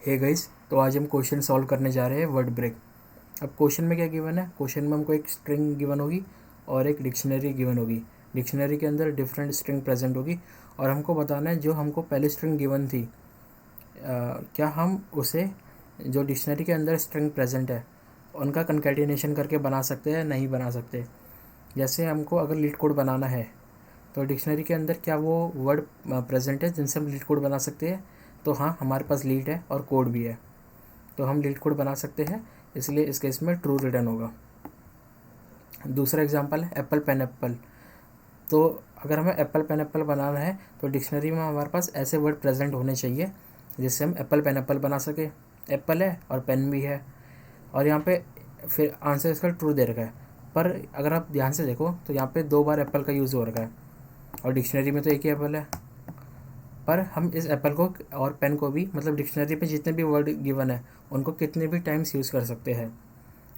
Hey guys, तो आज हम क्वेश्चन सॉल्व करने जा रहे हैं वर्ड ब्रेक। अब क्वेश्चन में क्या गिवन है? क्वेश्चन में हमको एक स्ट्रिंग गिवन होगी और एक डिक्शनरी गिवन होगी। डिक्शनरी के अंदर डिफरेंट स्ट्रिंग प्रेजेंट होगी और हमको बताना है जो हमको पहले स्ट्रिंग गिवन थी, क्या हम उसे जो डिक्शनरी के अंदर स्ट्रिंग प्रेजेंट है उनका कंकैटिनेशन करके बना सकते हैं, नहीं बना सकते। जैसे हमको अगर लीड कोड बनाना है तो डिक्शनरी के अंदर क्या वो वर्ड प्रेजेंट है जिनसे हम लीड कोड बना सकते हैं? तो हाँ, हमारे पास लीड है और कोड भी है, तो हम लीड कोड बना सकते हैं, इसलिए इस केस में ट्रू रिटर्न होगा। दूसरा एग्जांपल है एप्पल पेन एप्पल। तो अगर हमें एप्पल पेन एप्पल बनाना है तो डिक्शनरी में हमारे पास ऐसे वर्ड प्रेजेंट होने चाहिए जिससे हम एप्पल पेन एप्पल बना सके। एप्पल है और पेन भी है, और यहाँ पे फिर आंसर इसका ट्रू दे रखा है। पर अगर आप ध्यान से देखो तो यहाँ पे 2 बार एप्पल का यूज़ हो रखा है और डिक्शनरी में तो एक ही एप्पल है। पर हम इस एप्पल को और पेन को भी, मतलब डिक्शनरी पे जितने भी वर्ड गिवन है उनको कितने भी टाइम्स यूज़ कर सकते हैं,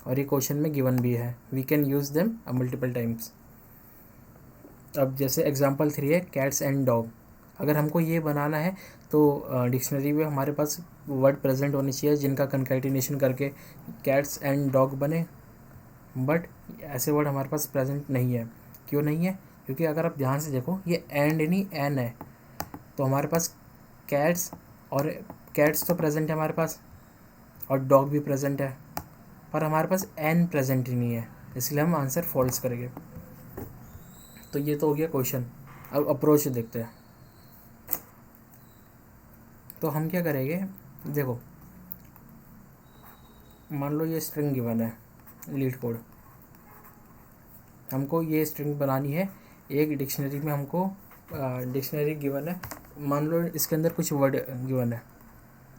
और ये क्वेश्चन में गिवन भी है, we can use them multiple times. अब जैसे एग्जांपल 3 है कैट्स एंड डॉग। अगर हमको ये बनाना है तो डिक्शनरी में हमारे पास वर्ड प्रेजेंट होने चाहिए जिनका कंकैटिनेशन करके कैट्स एंड डॉग बने, बट ऐसे वर्ड हमारे पास प्रेजेंट नहीं है। क्यों नहीं है? क्योंकि अगर आप ध्यान से देखो ये एंड नहीं एन है, तो हमारे पास कैट्स और कैट्स तो प्रेजेंट है हमारे पास और डॉग भी प्रेजेंट है, पर हमारे पास एन प्रेजेंट ही नहीं है, इसलिए हम आंसर फॉल्स करेंगे। तो ये तो हो गया क्वेश्चन। अब अप्रोच देखते हैं। तो हम क्या करेंगे, देखो मान लो ये स्ट्रिंग गिवन है लीड कोड, हमको ये स्ट्रिंग बनानी है। एक डिक्शनरी में हमको डिक्शनरी गिवन है, मान लो इसके अंदर कुछ वर्ड गिवन है।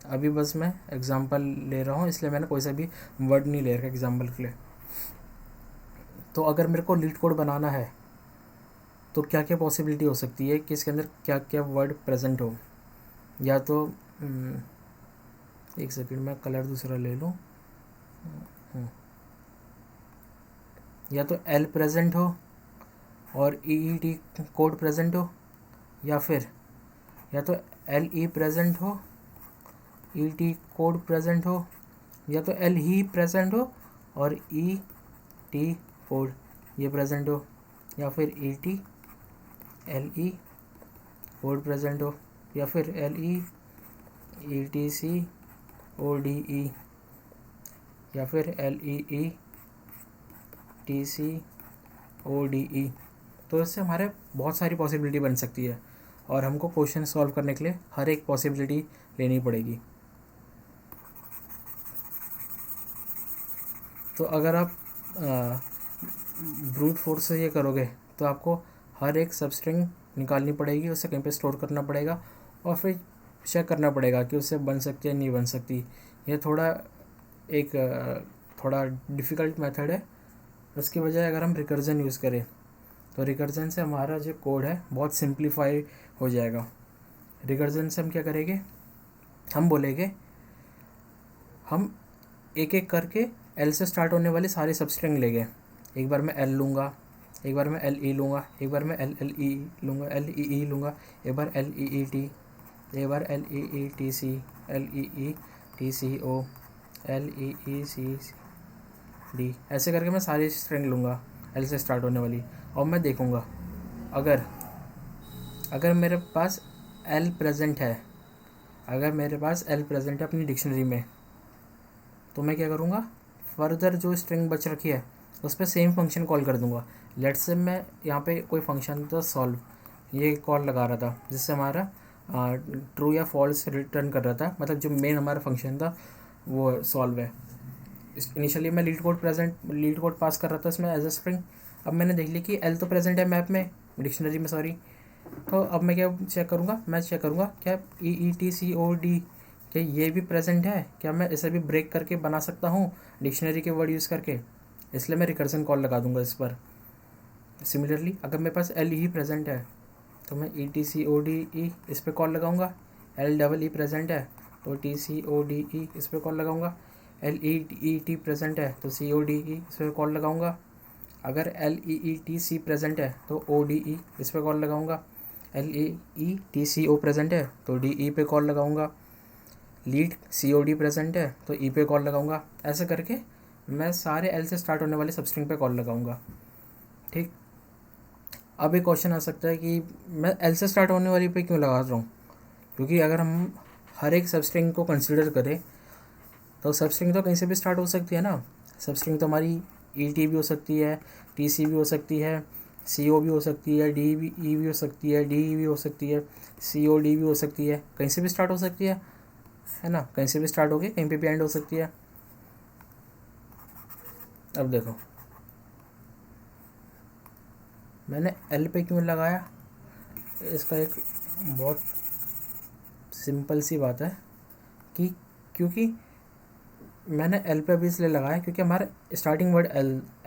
अभी बस मैं एग्जांपल ले रहा हूँ, इसलिए मैंने कोई सा भी वर्ड नहीं ले रखा एग्जांपल के लिए। तो अगर मेरे को लीड कोड बनाना है तो क्या क्या पॉसिबिलिटी हो सकती है कि इसके अंदर क्या क्या वर्ड प्रेजेंट हो। या तो एक सेकंड में कलर दूसरा ले लूँ। या तो एल प्रेजेंट हो और ई टी कोड प्रेजेंट हो, या तो एल ई प्रेजेंट हो, ई टी कोड प्रेजेंट हो, या तो एल ही प्रेजेंट हो और ई टी कोड ये प्रेजेंट हो, या फिर E T L E code present हो, या फिर L E T C O D E, या फिर L E T C O D E. तो इससे हमारे बहुत सारी पॉसिबिलिटी बन सकती है और हमको क्वेश्चन सॉल्व करने के लिए हर एक पॉसिबिलिटी लेनी पड़ेगी। तो अगर आप ब्रूट फोर्स से ये करोगे तो आपको हर एक सब स्ट्रिंग निकालनी पड़ेगी, उसे कहीं पे स्टोर करना पड़ेगा और फिर चेक करना पड़ेगा कि उससे बन सकती है नहीं बन सकती। ये थोड़ा डिफ़िकल्ट मेथड है। उसकी बजाय अगर हम रिकर्जन यूज़ करें तो रिकर्जन से हमारा जो कोड है बहुत सिंप्लीफाई हो जाएगा। रिकर्जन से हम क्या करेंगे, हम बोलेंगे हम एक एक करके एल से स्टार्ट होने वाली सारी सब स्ट्रिंग लेंगे। एक बार मैं एल लूँगा, एक बार मैं एल ई लूँगा, एक बार मैं एल एल ई लूँगा, एल ई ई लूँगा, एक बार एल ई ई टी, एक बार L E E T C, L E E T C O, L E E C D, ऐसे करके मैं सारी स्ट्रिंग लूँगा एल से स्टार्ट होने वाली, और मैं देखूँगा अगर अगर मेरे पास एल प्रेजेंट है, अगर मेरे पास एल प्रेजेंट है अपनी डिक्शनरी में, तो मैं क्या करूँगा, फर्दर जो स्ट्रिंग बच रखी है उस पर सेम फंक्शन कॉल कर दूँगा। लेट्स से मैं यहाँ पे कोई फंक्शन था सॉल्व, ये कॉल लगा रहा था जिससे हमारा ट्रू या फॉल्स रिटर्न कर रहा था, मतलब जो मेन हमारा फंक्शन था वो सॉल्व है। इनिशियली मैं लीड कोड पास कर रहा था इसमें एज ए स्ट्रिंग। अब मैंने देख लिया कि एल तो प्रेजेंट है मैप में, डिक्शनरी में सॉरी। तो अब मैं क्या चेक करूँगा, क्या ई E T C O D, क्या ये भी प्रेजेंट है, क्या मैं इसे भी ब्रेक करके बना सकता हूँ डिक्शनरी के वर्ड यूज़ करके, इसलिए मैं रिकर्जन कॉल लगा दूंगा इस पर। सिमिलरली अगर मेरे पास एल ही प्रेजेंट है तो मैं ई T C O D E इस पर कॉल लगाऊंगा। एल डबल ई प्रेजेंट है तो T C O D E इस पर कॉल लगाऊंगा। एल ई टी प्रेजेंट है तो सी ओ डी ई इस पर कॉल लगाऊंगा। अगर L E T C present है तो ओ डी ई इस पर कॉल लगाऊंगा। L E T C O present है तो डी ई पे कॉल लगाऊंगा। लीड COD प्रेजेंट है तो ई पे कॉल लगाऊंगा। ऐसे करके मैं सारे एल से स्टार्ट होने वाले सब स्ट्रिंग पे कॉल लगाऊंगा। ठीक, अब एक क्वेश्चन आ सकता है कि मैं एल से स्टार्ट होने वाली पे क्यों लगा रहा हूँ, क्योंकि अगर हम हर एक सब स्ट्रिंग को कंसिडर करें तो सब स्ट्रिंग तो कहीं से भी स्टार्ट हो सकती है ना। सब स्ट्रिंग तो हमारी ET भी हो सकती है, TC भी हो सकती है, CO भी हो सकती है, DE भी हो सकती है, DE भी हो सकती है, COD भी हो सकती है, कहीं से भी स्टार्ट हो सकती है ना। कहीं से भी स्टार्ट होगी, कहीं पे भी एंड हो सकती है। अब देखो मैंने L पे क्यों लगाया, इसका एक बहुत सिंपल सी बात है कि क्योंकि मैंने एल पे भी इसलिए लगाया क्योंकि हमारा स्टार्टिंग वर्ड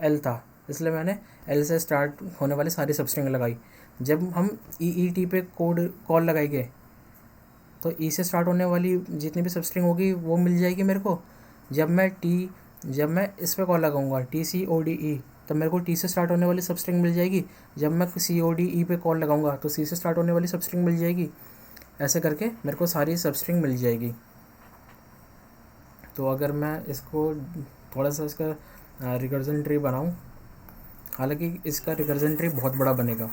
एल था, इसलिए मैंने एल से स्टार्ट होने वाली सारी सब स्ट्रिंग लगाई। जब हम EET पे कोड कॉल लगाएंगे तो ई से स्टार्ट होने वाली जितनी भी सब स्ट्रिंग होगी वो मिल जाएगी मेरे को। जब मैं इस पे कॉल लगाऊंगा TCODE, तो मेरे को T से स्टार्ट होने वाली सब स्ट्रिंग मिल जाएगी। जब मैं CODE पे कॉल लगाऊंगा तो C से स्टार्ट होने वाली सब स्ट्रिंग मिल जाएगी। ऐसे करके मेरे को सारी सब स्ट्रिंग मिल जाएगी। तो अगर मैं इसको थोड़ा सा इसका रिकर्जन ट्री बनाऊं, हालांकि इसका रिकर्जन ट्री बहुत बड़ा बनेगा,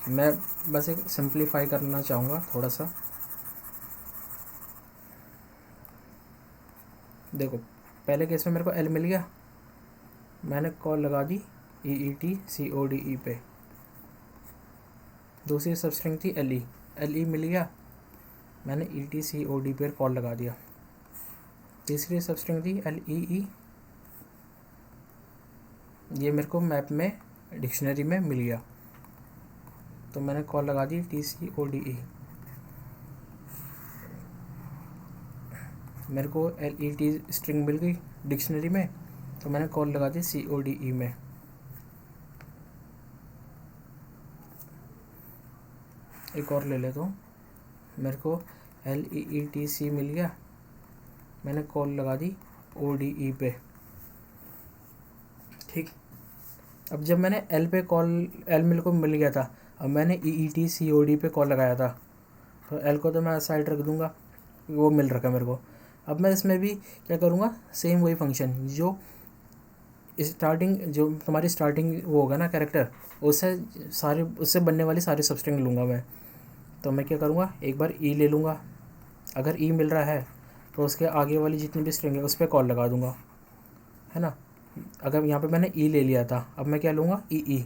मैं बस एक सिंप्लीफाई करना चाहूँगा थोड़ा सा। देखो पहले केस में मेरे को एल मिल गया, मैंने कॉल लगा दी EET CODE पे। दूसरी सब स्ट्रिंग थी LE मिल गया, मैंने ET COD पे कॉल लगा दिया। तीसरी सब स्ट्रिंग थी LEE, ये मेरे को मैप में डिक्शनरी में मिल गया, तो मैंने कॉल लगा दी TCODE। मेरे को LET स्ट्रिंग मिल गई डिक्शनरी में, तो मैंने कॉल लगा दी CODE में। एक और ले लेता हूँ, मेरे को LEETC मिल गया, मैंने कॉल लगा दी ODE पे। ठीक, अब जब मैंने एल मेरे को मिल गया था, अब मैंने EET COD पे कॉल लगाया था, तो एल को तो मैं साइड रख दूंगा, वो मिल रखा मेरे को। अब मैं इसमें भी क्या करूँगा, सेम वही फंक्शन जो तुम्हारी स्टार्टिंग वो होगा ना कैरेक्टर, उससे बनने वाली सारी सब स्ट्रिंग लूँगा मैं। तो मैं क्या करूँगा, एक बार ई ले लूँगा, अगर ई मिल रहा है तो उसके आगे वाली जितनी भी स्ट्रिंग है उस पर कॉल लगा दूँगा, है ना। अगर यहाँ पे मैंने ई ले लिया था, अब मैं क्या लूँगा, ई।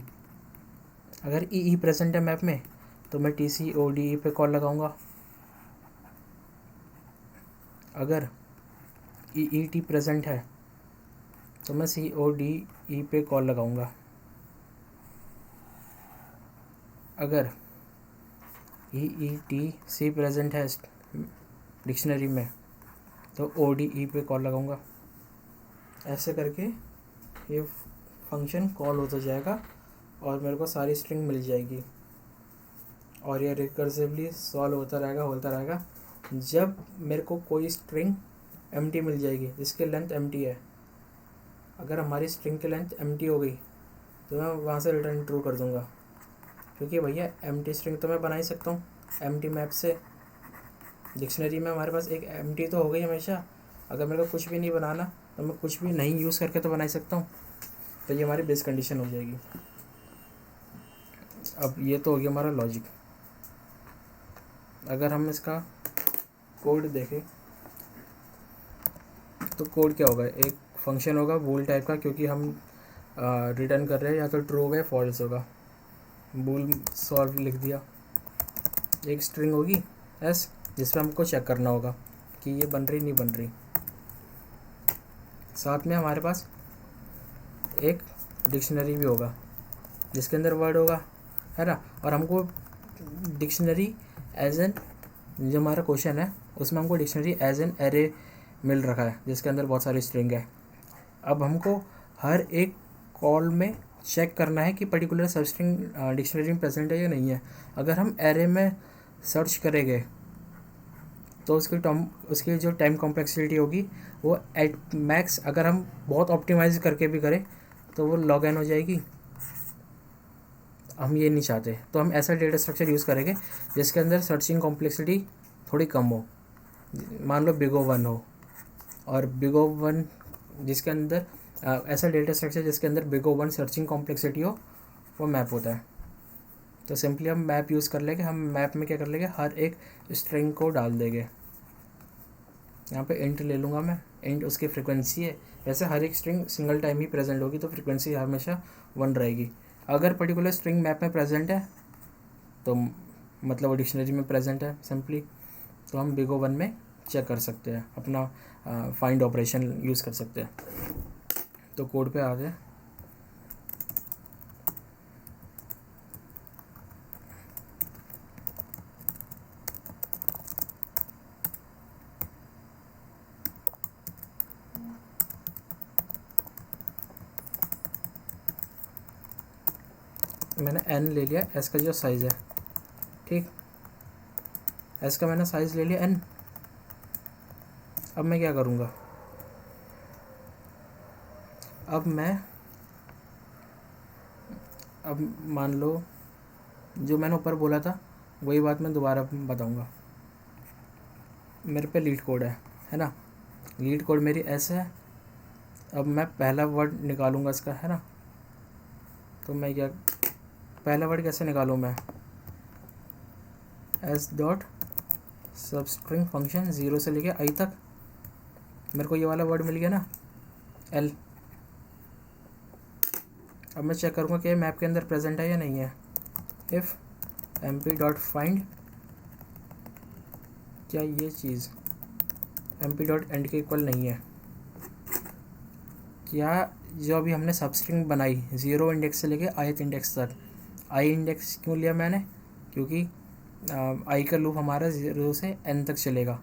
अगर ई प्रेजेंट है मैप में तो मैं TCODE पे कॉल लगाऊँगा। अगर EET प्रेजेंट है तो मैं CODE पे कॉल लगाऊँगा। अगर EETC प्रेजेंट है डिक्शनरी में तो ODE पे कॉल लगाऊंगा। ऐसे करके ये फंक्शन कॉल होता जाएगा और मेरे को सारी स्ट्रिंग मिल जाएगी, और ये रिकर्सिवली सॉल्व होता रहेगा। जब मेरे को कोई स्ट्रिंग एम्प्टी मिल जाएगी जिसकी लेंथ एम्प्टी है, अगर हमारी स्ट्रिंग की लेंथ एम्प्टी हो गई तो मैं वहाँ से रिटर्न ट्रू कर दूँगा, क्योंकि भैया एम्प्टी स्ट्रिंग तो मैं बना ही सकता हूँ एम्प्टी मैप से। डिक्शनरी में हमारे पास एक एम्प्टी तो हो गई हमेशा, अगर मेरे को कुछ भी नहीं बनाना तो मैं कुछ भी नहीं यूज़ करके तो बना ही सकता हूँ। तो ये हमारी बेस कंडीशन हो जाएगी। अब ये तो हो गया हमारा लॉजिक। अगर हम इसका कोड देखें तो कोड क्या होगा, एक फंक्शन होगा बूल टाइप का, क्योंकि हम रिटर्न कर रहे हैं या तो ट्रू होगा या फॉल्स होगा। बूल सॉल्व लिख दिया। एक स्ट्रिंग होगी एस जिसमें हमको चेक करना होगा कि ये बन रही नहीं बन रही। साथ में हमारे पास एक डिक्शनरी भी होगा जिसके अंदर वर्ड होगा, है ना। और हमको डिक्शनरी एज एन, जो हमारा क्वेश्चन है उसमें हमको डिक्शनरी एज एन एरे मिल रखा है जिसके अंदर बहुत सारी स्ट्रिंग है। अब हमको हर एक कॉल में चेक करना है कि पर्टिकुलर सब स्ट्रिंग डिक्शनरी में प्रेजेंट है या नहीं है। अगर हम एरे में सर्च करेंगे तो उसकी जो टाइम कॉम्प्लेक्सिटी होगी वो एट मैक्स, अगर हम बहुत ऑप्टिमाइज करके भी करें तो वो लॉग एन हो जाएगी। हम ये नहीं चाहते, तो हम ऐसा डेटा स्ट्रक्चर यूज़ करेंगे जिसके अंदर सर्चिंग कॉम्प्लेक्सिटी थोड़ी कम हो, मान लो बिग O1 हो और बिग O1 जिसके अंदर ऐसा डेटा स्ट्रक्चर जिसके अंदर बिग O1 सर्चिंग कॉम्प्लेक्सिटी हो, वो मैप होता है। तो सिंपली हम मैप यूज़ कर लेंगे। हम मैप में क्या कर लेंगे, हर एक स्ट्रिंग को डाल देंगे। यहाँ पे इंट ले लूँगा मैं, इंट उसकी फ्रिक्वेंसी है। वैसे हर एक स्ट्रिंग सिंगल टाइम ही प्रेजेंट होगी तो फ्रिक्वेंसी हमेशा 1 रहेगी। अगर पर्टिकुलर स्ट्रिंग मैप में प्रेजेंट है तो मतलब वो डिक्शनरी में प्रेजेंट है सिंपली, तो हम बिग O1 में चेक कर सकते हैं, अपना फाइंड ऑपरेशन यूज़ कर सकते हैं। तो कोड पे आ गए। मैंने n ले लिया, s का जो साइज़ है, ठीक, s का मैंने साइज़ ले लिया n। अब मैं क्या करूँगा, अब मान लो जो मैंने ऊपर बोला था वही बात मैं दोबारा बताऊँगा। मेरे पे लीड कोड है ना, लीड कोड मेरी s है। अब मैं पहला वर्ड निकालूंगा इसका, है ना। तो मैं क्या, पहला वर्ड कैसे निकालूँ मैं, s डॉट सब स्ट्रिंग फंक्शन 0 से लेके i तक। मेरे को ये वाला वर्ड मिल गया ना, l। अब मैं चेक करूँगा कि मैप के अंदर प्रेजेंट है या नहीं है। इफ़ mp डॉट फाइंड, क्या ये चीज़ mp डॉट एंड के इक्वल नहीं है, क्या जो अभी हमने सब स्ट्रिंग बनाई 0 इंडेक्स से लेके ith इंडेक्स तक, i इंडेक्स क्यों लिया मैंने, क्योंकि i का लूप हमारा 0 से n तक चलेगा।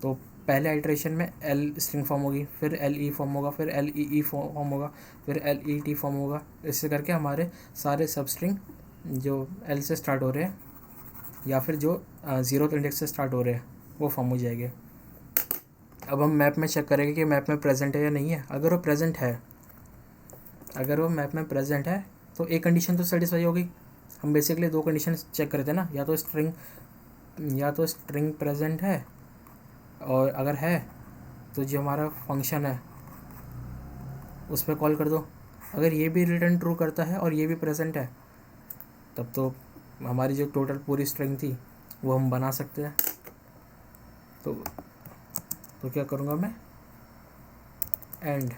तो पहले आइट्रेशन में l स्ट्रिंग फॉर्म होगी, फिर le फॉर्म होगा, फिर lee फॉर्म होगा, फिर let फॉर्म होगा। इससे करके हमारे सारे सब स्ट्रिंग जो l से स्टार्ट हो रहे हैं या फिर जो 0th इंडेक्स से स्टार्ट हो रहे हैं वो फॉर्म हो जाएंगे। अब हम मैप में चेक करेंगे कि मैप में प्रेजेंट है या नहीं है। अगर वो प्रेजेंट है, अगर वो मैप में प्रेजेंट है तो एक कंडीशन तो सेटिस्फाई होगी। हम बेसिकली 2 कंडीशन चेक करते हैं ना, या तो स्ट्रिंग प्रेजेंट है, और अगर है तो जो हमारा फंक्शन है उस पर कॉल कर दो। अगर ये भी रिटर्न ट्रू करता है और ये भी प्रेजेंट है, तब तो हमारी जो टोटल पूरी स्ट्रिंग थी वो हम बना सकते हैं। तो क्या करूँगा मैं, एंड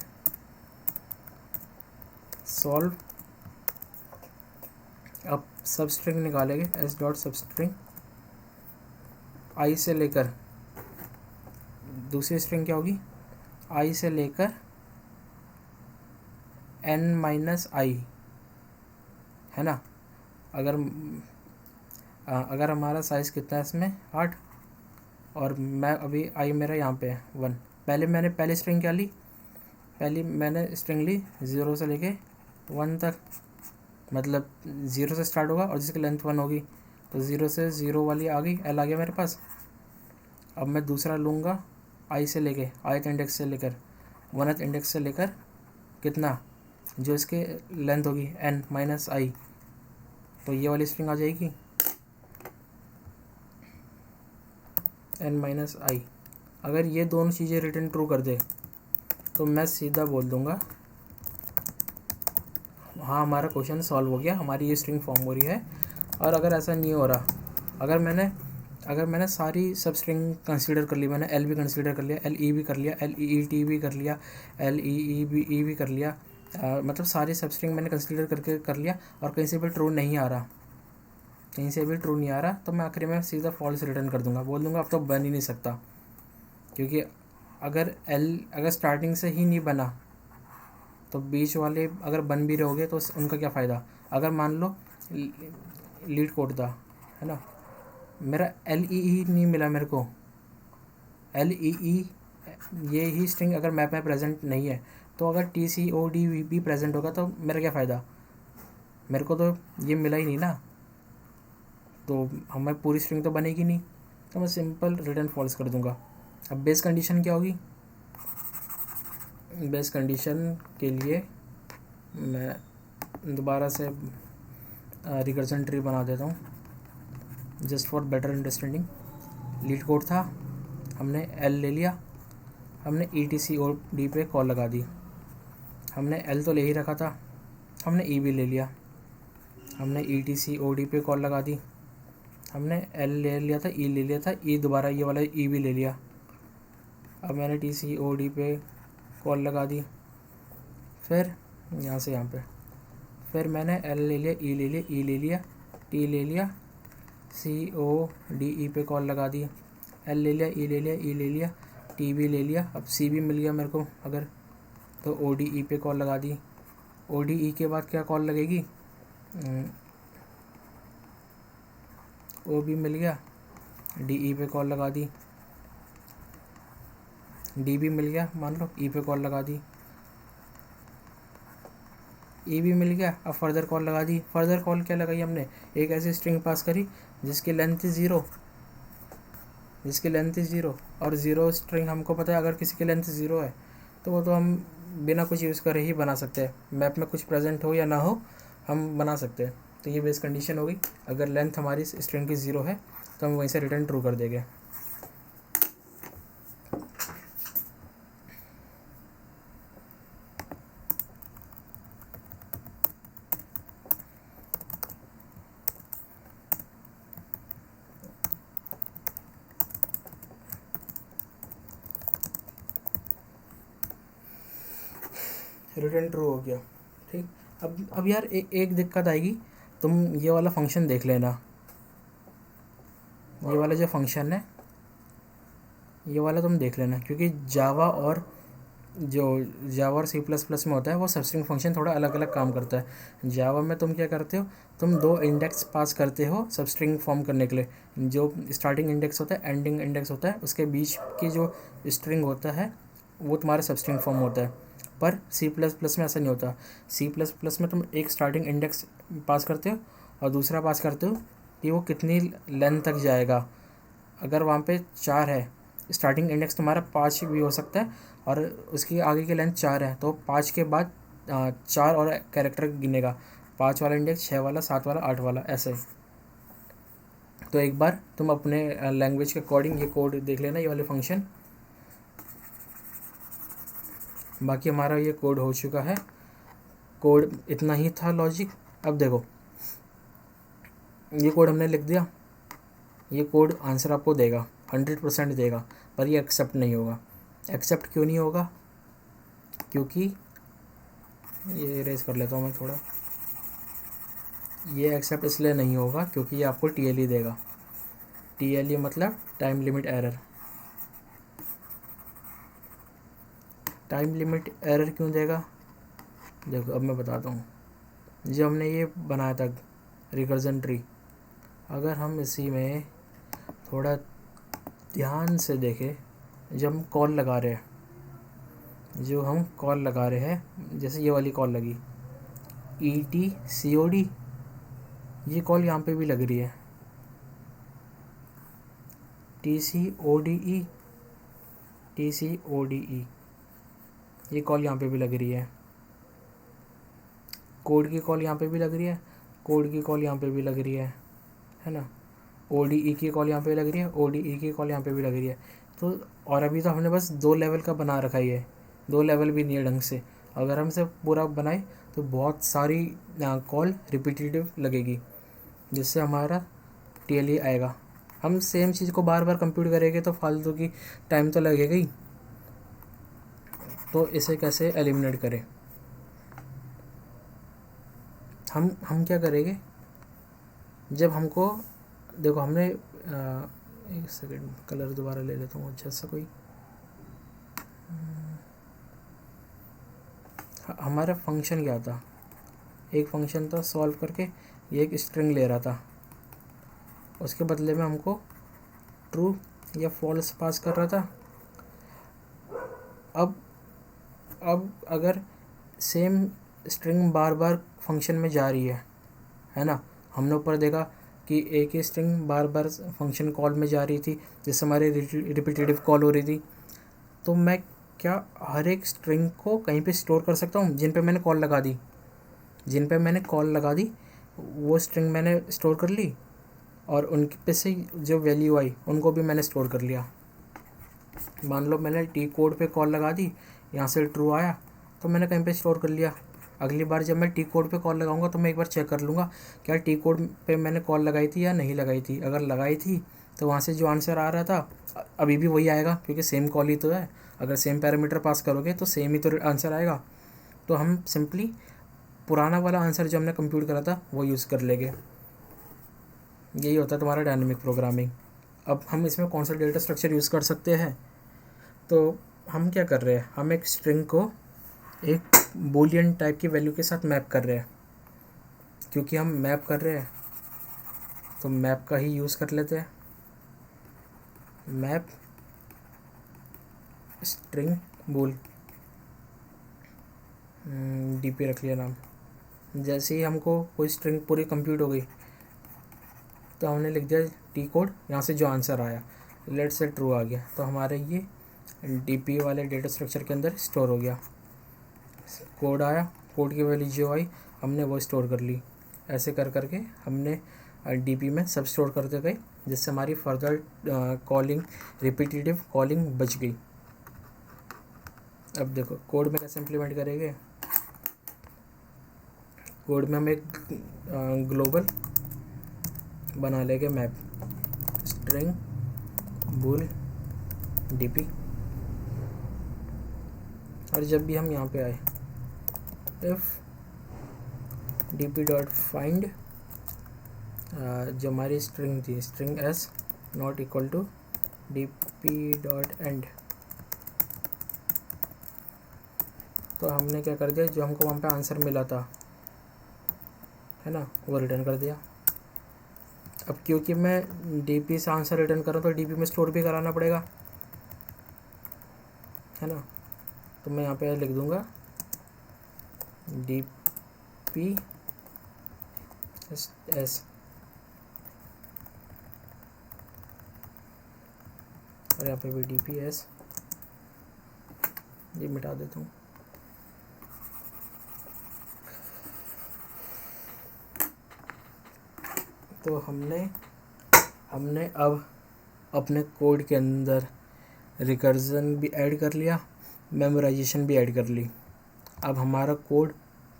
सॉल्व। अब सब स्ट्रिंग निकालेंगे, s डॉट सब स्ट्रिंग i से लेकर, दूसरी स्ट्रिंग क्या होगी, i से लेकर n माइनस आई, है ना। अगर हमारा साइज़ कितना है इसमें 8, और मैं अभी i मेरा यहाँ पे है 1। पहली स्ट्रिंग क्या ली, पहली मैंने स्ट्रिंग ली 0 से लेके 1 तक, मतलब 0 से स्टार्ट होगा और जिसकी लेंथ 1 होगी, तो 0 से 0 वाली आ गई, l आ गया मेरे पास। अब मैं दूसरा लूँगा i से लेके ith इंडेक्स से लेकर 1th इंडेक्स से लेकर कितना, जो इसके लेंथ होगी n माइनस आई, तो ये वाली स्ट्रिंग आ जाएगी n माइनस आई। अगर ये दोनों चीज़ें रिटर्न ट्रू कर दे तो मैं सीधा बोल दूँगा हाँ हमारा क्वेश्चन सॉल्व हो गया, हमारी ये स्ट्रिंग फॉर्म हो रही है। और अगर ऐसा नहीं हो रहा, अगर मैंने सारी सब स्ट्रिंग कंसीडर कर ली, मैंने l भी कंसीडर कर लिया, le भी कर लिया, leet भी कर लिया, lee भी कर लिया, मतलब सारी सब स्ट्रिंग मैंने कंसीडर करके कर लिया, और कहीं से भी ट्रू नहीं आ रहा, तो मैं आखिर में सीधा फॉल्स रिटर्न कर दूंगा, बोल दूंगा अब तो बन ही नहीं सकता। क्योंकि अगर स्टार्टिंग से ही नहीं बना तो बीच वाले अगर बन भी रहोगे तो उनका क्या फ़ायदा। अगर मान लो लीड कोड था, है ना, मेरा LEE नहीं मिला मेरे को, LEE ये ही स्ट्रिंग अगर मैप में प्रेजेंट नहीं है, तो अगर TCOD भी प्रेजेंट होगा तो मेरा क्या फ़ायदा, मेरे को तो ये मिला ही नहीं ना, तो हमें पूरी स्ट्रिंग तो बनेगी नहीं, तो मैं सिंपल रिटर्न फॉल्स कर दूंगा। अब बेस कंडीशन क्या होगी, बेस कंडीशन के लिए मैं दोबारा से रिकर्जन ट्री बना देता हूँ just for better understanding. Leet code था, हमने एल ले लिया, हमने ETCOD पे कॉल लगा दी। हमने एल तो ले ही रखा था, हमने ई भी ले लिया। हमने ETCOD पे कॉल लगा दी, हमने एल ले लिया था, ई ले लिया था, ई दोबारा ये वाला ई भी ले लिया। अब मैंने TCOD पे कॉल लगा दी, फिर यहाँ से यहाँ पे, फिर मैंने एल ले लिया, ई ले लिया, ई ले लिया, टी ले लिया, CODE पे कॉल लगा दी। एल ले लिया, ई ले लिया, ई ले लिया, टी भी ले लिया। अब सी भी मिल गया मेरे को अगर, तो ODE पे कॉल लगा दी। ODE के बाद क्या कॉल लगेगी, ओ भी मिल गया, DE पे कॉल लगा दी, डी भी मिल गया, मान लो ई पे कॉल लगा दी, ई भी मिल गया। अब फर्दर कॉल लगा दी। फर्दर कॉल क्या लगाई हमने, एक ऐसी स्ट्रिंग पास करी जिसकी लेंथ ज़ीरो, और ज़ीरो स्ट्रिंग हमको पता है अगर किसी की लेंथ ज़ीरो है तो वो तो हम बिना कुछ यूज़ करे ही बना सकते हैं। मैप में कुछ प्रेजेंट हो या ना हो हम बना सकते हैं। तो ये बेस कंडीशन होगी, अगर लेंथ हमारी स्ट्रिंग की ज़ीरो है तो हम वहीं से रिटर्न ट्रू कर देंगे। रिटर्न ट्रू हो गया, ठीक। अब यार एक दिक्कत आएगी, तुम ये वाला फंक्शन देख लेना, ये वाला जो फंक्शन है ये वाला तुम देख लेना, क्योंकि जावा और C++ में होता है वो सबस्ट्रिंग फंक्शन थोड़ा अलग अलग काम करता है। जावा में तुम क्या करते हो, तुम दो इंडेक्स पास करते हो सबस्ट्रिंग फॉर्म करने के लिए। जो स्टार्टिंग इंडेक्स होता है, एंडिंग इंडेक्स होता है, उसके बीच की जो स्ट्रिंग होता है वो तुम्हारा सबस्ट्रिंग फॉर्म होता है। पर C++ में ऐसा नहीं होता। C++ में तुम एक स्टार्टिंग इंडेक्स पास करते हो और दूसरा पास करते हो कि वो कितनी लेंथ तक जाएगा। अगर वहाँ पे 4 है, स्टार्टिंग इंडेक्स तुम्हारा 5 भी हो सकता है और उसकी आगे की लेंथ 4 है, तो 5 के बाद 4 और कैरेक्टर गिनेगा, 5 वाला इंडेक्स, 6 वाला, 7 वाला, 8 वाला, ऐसे। तो एक बार तुम अपने लैंग्वेज के अकॉर्डिंग ये कोड देख लेना, ये वाले फंक्शन। बाकी हमारा ये कोड हो चुका है, कोड इतना ही था लॉजिक। अब देखो ये कोड हमने लिख दिया, ये कोड आंसर आपको देगा, 100% देगा, पर ये एक्सेप्ट नहीं होगा। एक्सेप्ट क्यों नहीं होगा, क्योंकि ये इरेज कर लेता हूँ मैं थोड़ा। ये एक्सेप्ट इसलिए नहीं होगा क्योंकि ये आपको TLE देगा। TLE मतलब time limit error. Time limit error क्यों देगा, देखो अब मैं बताता हूँ। जब हमने ये बनाया था रिकर्जन ट्री, अगर हम इसी में थोड़ा ध्यान से देखें, जब हम कॉल लगा रहे हैं, जैसे ये वाली कॉल लगी ETCOD, ये कॉल यहाँ पे भी लग रही है, TCODE, ये कॉल यहाँ पे भी लग रही है। कोड की कॉल यहाँ पे भी लग रही है, कोड की कॉल यहाँ पे भी लग रही है ना। ODE की कॉल यहाँ पे लग रही है, ODE की कॉल यहाँ पे भी लग रही है। तो और अभी तो हमने बस 2 लेवल का बना रखा ही है, 2 लेवल भी नहीं है ढंग से। अगर हम इसे पूरा बनाए तो बहुत सारी कॉल रिपीटेटिव लगेगी, जिससे हमारा TLE आएगा। हम सेम चीज़ को बार बार कंप्यूट करेंगे तो फालतू की टाइम तो लगेगा ही। तो इसे कैसे एलिमिनेट करें, हम क्या करेंगे, जब हमको देखो हमने एक सेकंड कलर दोबारा ले लेता हूँ अच्छा सा कोई। हमारा फंक्शन क्या था, एक फंक्शन था सॉल्व करके, ये एक स्ट्रिंग ले रहा था, उसके बदले में हमको ट्रू या फॉल्स पास कर रहा था। अब अगर सेम स्ट्रिंग बार बार फंक्शन में जा रही है ना, हमने ऊपर देखा कि एक ही स्ट्रिंग बार बार फंक्शन कॉल में जा रही थी, जिससे हमारी रिपीटेटिव कॉल हो रही थी। तो मैं क्या हर एक स्ट्रिंग को कहीं पे स्टोर कर सकता हूँ, जिन पे मैंने कॉल लगा दी वो स्ट्रिंग मैंने स्टोर कर ली, और उनके पे से जो वैल्यू आई उनको भी मैंने स्टोर कर लिया। मान लो मैंने टी कोड पे कॉल लगा दी, यहाँ से ट्रू आया तो मैंने कहीं पे स्टोर कर लिया। अगली बार जब मैं टी कोड पे कॉल लगाऊंगा तो मैं एक बार चेक कर लूँगा क्या टी कोड पे मैंने कॉल लगाई थी या नहीं लगाई थी। अगर लगाई थी तो वहाँ से जो आंसर आ रहा था अभी भी वही आएगा, क्योंकि सेम कॉल ही तो है। अगर सेम पैरामीटर पास करोगे तो सेम ही तो आंसर आएगा। तो हम सिंपली पुराना वाला आंसर जो हमने कंप्यूट करा था वो यूज़ कर लेंगे। यही होता है तुम्हारा डायनेमिक प्रोग्रामिंग। अब हम इसमें कौन सा डेटा स्ट्रक्चर यूज़ कर सकते हैं, तो हम क्या कर रहे हैं, हम एक स्ट्रिंग को एक बूलियन टाइप की वैल्यू के साथ मैप कर रहे हैं। क्योंकि हम मैप कर रहे हैं तो मैप का ही यूज़ कर लेते हैं। मैप स्ट्रिंग बूल, डीपी रख लिया नाम। जैसे ही हमको कोई स्ट्रिंग पूरी कंप्यूट हो गई तो हमने लिख दिया टी कोड, यहाँ से जो आंसर आया लेट से ट्रू आ गया, तो हमारे ये डीपी वाले डेटा स्ट्रक्चर के अंदर स्टोर हो गया। कोड आया, कोड की वैल्यू जो आई हमने वो स्टोर कर ली। ऐसे कर करके हमने डीपी में सब स्टोर करते गए, जिससे हमारी फर्दर कॉलिंग, रिपीटेटिव कॉलिंग बच गई। अब देखो कोड में कैसे इम्प्लीमेंट करेंगे। कोड में हम एक ग्लोबल बना लेंगे मैप स्ट्रिंग बूल डीपी, और जब भी हम यहाँ पे आए इफ़ डीपी डॉट फाइंड जो हमारी स्ट्रिंग थी string S not equal to DP dot end, तो हमने क्या कर दिया, जो हमको वहाँ पे आंसर मिला था है ना वो रिटर्न कर दिया। अब क्योंकि मैं डीपी से आंसर रिटर्न कर रहा हूँ तो डीपी में स्टोर भी कराना पड़ेगा है ना, तो मैं यहाँ पे लिख दूँगा डीपी एस और यहाँ पे भी डीपी एस, ये मिटा देता हूँ। तो हमने अब अपने कोड के अंदर रिकर्जन भी ऐड कर लिया, मेमोराइजेशन भी ऐड कर ली। अब हमारा कोड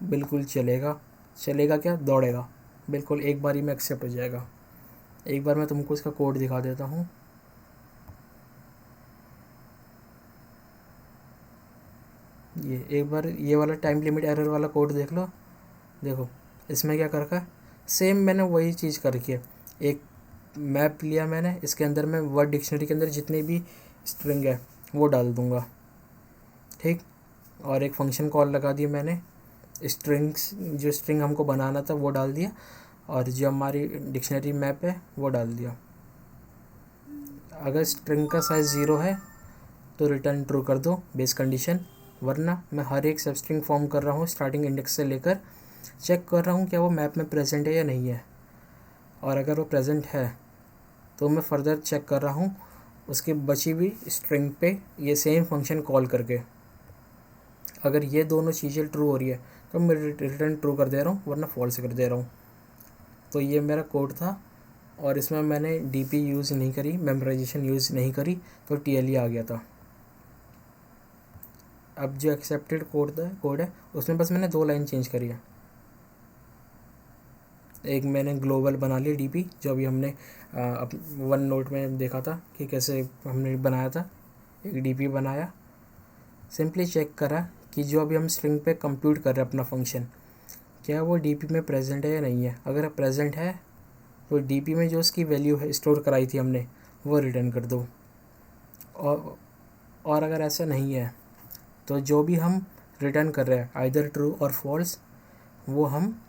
बिल्कुल चलेगा क्या, दौड़ेगा बिल्कुल, एक बारी में एक्सेप्ट हो जाएगा। एक बार मैं तुमको इसका कोड दिखा देता हूँ। ये एक बार ये वाला टाइम लिमिट एरर वाला कोड देख लो। देखो इसमें क्या कर रखा है, सेम मैंने वही चीज़ कर रखी है। एक मैप लिया मैंने, इसके अंदर मैं वर्ड डिक्शनरी के अंदर जितनी भी स्ट्रिंग है वो डाल दूँगा, ठीक। और एक फंक्शन कॉल लगा दिया मैंने, स्ट्रिंग्स जो स्ट्रिंग हमको बनाना था वो डाल दिया, और जो हमारी डिक्शनरी मैप है वो डाल दिया। अगर स्ट्रिंग का साइज़ 0 है तो रिटर्न ट्रू कर दो बेस कंडीशन, वरना मैं हर एक सब स्ट्रिंग फॉर्म कर रहा हूँ स्टार्टिंग इंडेक्स से लेकर, चेक कर रहा हूँ क्या वो मैप में प्रेजेंट है या नहीं है। और अगर वो प्रेजेंट है तो मैं फर्दर चेक कर रहा हूँ उसकी बची हुई स्ट्रिंग पे ये सेम फंक्शन कॉल करके। अगर ये दोनों चीज़ें ट्रू हो रही है तो मैं रिटर्न ट्रू कर दे रहा हूँ, वरना फॉल्स कर दे रहा हूँ। तो ये मेरा कोड था, और इसमें मैंने डीपी यूज़ नहीं करी, मेमोराइजेशन यूज़ नहीं करी, तो टीएलई आ गया था। अब जो एक्सेप्टेड कोड है उसमें बस मैंने 2 लाइन चेंज करी है। एक मैंने ग्लोबल बना लिया डीपी, जो अभी हमने वन नोट में देखा था कि कैसे हमने बनाया था। एक डीपी बनाया, सिंपली चेक करा कि जो अभी हम स्ट्रिंग पे कंप्यूट कर रहे हैं अपना फंक्शन, क्या वो डीपी में प्रेजेंट है या नहीं है। अगर प्रेजेंट है तो डीपी में जो उसकी वैल्यू है स्टोर कराई थी हमने वो रिटर्न कर दो। और अगर ऐसा नहीं है तो जो भी हम रिटर्न कर रहे हैं आइदर ट्रू और फॉल्स, वो हम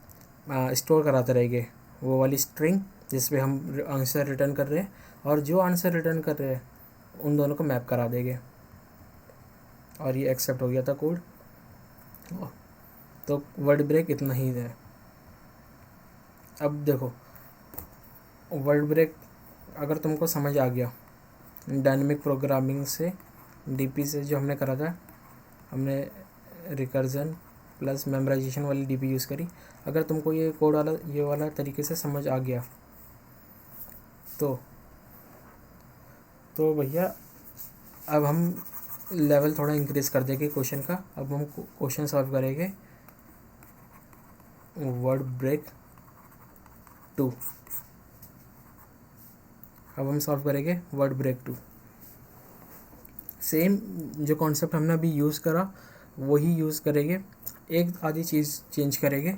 स्टोर कराते रहेंगे वो वाली स्ट्रिंग जिस पे हम आंसर रिटर्न कर रहे हैं, और जो आंसर रिटर्न कर रहे हैं उन दोनों को मैप करा देंगे। और ये एक्सेप्ट हो गया था कोड। तो वर्ड ब्रेक इतना ही है। अब देखो वर्ड ब्रेक अगर तुमको समझ आ गया, डायनेमिक प्रोग्रामिंग से डीपी से जो हमने करा था, हमने रिकर्जन प्लस मेमोराइजेशन वाली डीपी यूज़ करी। अगर तुमको ये कोड वाला ये वाला तरीके से समझ आ गया तो भैया अब हम लेवल थोड़ा इंक्रीज़ कर देंगे क्वेश्चन का। अब हम क्वेश्चन सॉल्व करेंगे वर्ड ब्रेक 2। अब हम सॉल्व करेंगे वर्ड ब्रेक 2। सेम जो कॉन्सेप्ट हमने अभी यूज़ करा वही यूज़ करेंगे, एक आधी चीज़ चेंज करेंगे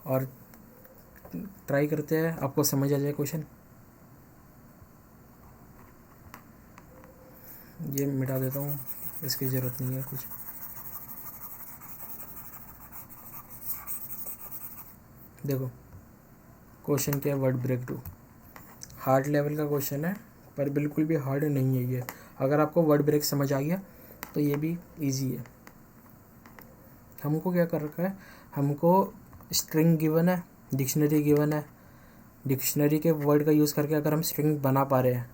और ट्राई करते हैं आपको समझ आ जाए क्वेश्चन। ये मिटा देता हूँ, इसकी ज़रूरत नहीं है कुछ। देखो क्वेश्चन क्या है, वर्ड ब्रेक 2 हार्ड लेवल का क्वेश्चन है, पर बिल्कुल भी हार्ड नहीं है ये। अगर आपको वर्ड ब्रेक समझ आ गया तो ये भी इजी है। हमको क्या कर रखा है, हमको स्ट्रिंग गिवन है, डिक्शनरी गिवन है। डिक्शनरी के वर्ड का यूज़ करके अगर हम स्ट्रिंग बना पा रहे हैं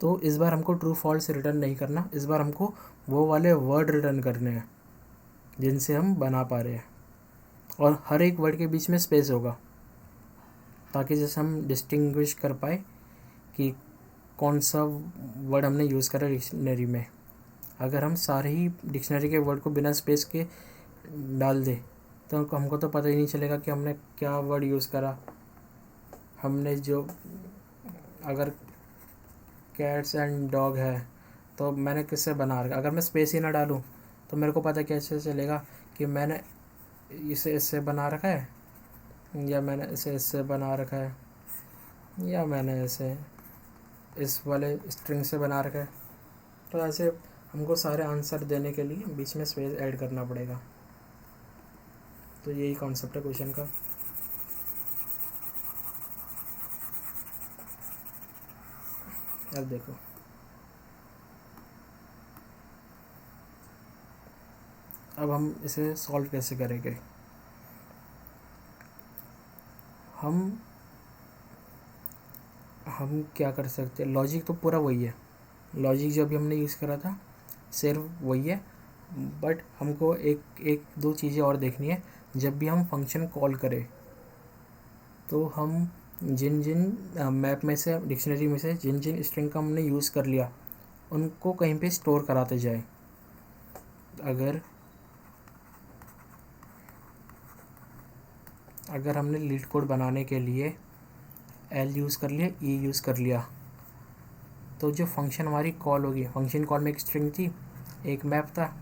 तो इस बार हमको ट्रू फॉल्स रिटर्न नहीं करना, इस बार हमको वो वाले वर्ड रिटर्न करने हैं जिनसे हम बना पा रहे हैं। और हर एक वर्ड के बीच में स्पेस होगा ताकि जैसे हम डिस्टिंग्विश कर पाए कि कौन सा वर्ड हमने यूज़ करा डिक्शनरी में। अगर हम सारे ही डिक्शनरी के वर्ड को बिना स्पेस के डाल दें तो हमको तो पता ही नहीं चलेगा कि हमने क्या वर्ड यूज़ करा। हमने जो अगर कैट्स एंड डॉग है तो मैंने किससे बना रखा, अगर मैं स्पेस ही ना डालूं तो मेरे को पता कैसे चलेगा कि मैंने इसे इससे बना रखा है, या मैंने इसे इससे बना रखा है, या मैंने इसे इस वाले स्ट्रिंग से बना रखा है। तो ऐसे हमको सारे आंसर देने के लिए बीच में स्पेस ऐड करना पड़ेगा। तो यही कॉन्सेप्ट है क्वेश्चन का। अब देखो अब हम इसे सॉल्व कैसे करेंगे। हम क्या कर सकते हैं, लॉजिक तो पूरा वही है, लॉजिक जो अभी हमने यूज़ करा था सिर्फ वही है, बट हमको एक दो चीज़ें और देखनी है। जब भी हम फंक्शन कॉल करें तो हम जिन जिन मैप में से, डिक्शनरी में से जिन जिन स्ट्रिंग का हमने यूज़ कर लिया उनको कहीं पे स्टोर कराते जाए। अगर हमने लीड कोड बनाने के लिए एल यूज़ कर लिया, ई यूज़ कर लिया, तो जो फंक्शन हमारी कॉल होगी, फंक्शन कॉल में एक स्ट्रिंग थी, एक मैप था,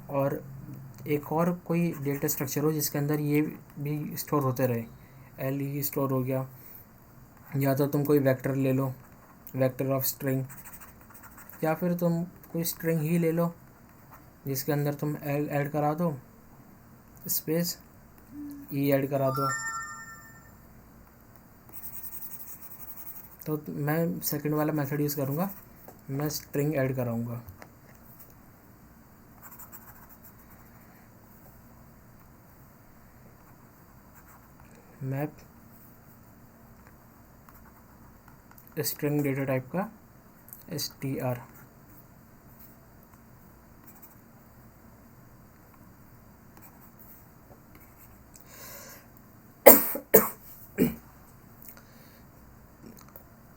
और एक और कोई डेटा स्ट्रक्चर हो जिसके अंदर ये भी स्टोर होते रहे, एल ई स्टोर हो गया। या तो तुम कोई वेक्टर ले लो, वेक्टर ऑफ स्ट्रिंग, या फिर तुम कोई स्ट्रिंग ही ले लो जिसके अंदर तुम एल ऐड करा दो, स्पेस ई ऐड करा दो। तो मैं सेकंड वाला मेथड यूज़ करूँगा, मैं स्ट्रिंग ऐड कराऊँगा। मैप स्ट्रिंग डेटा टाइप का str,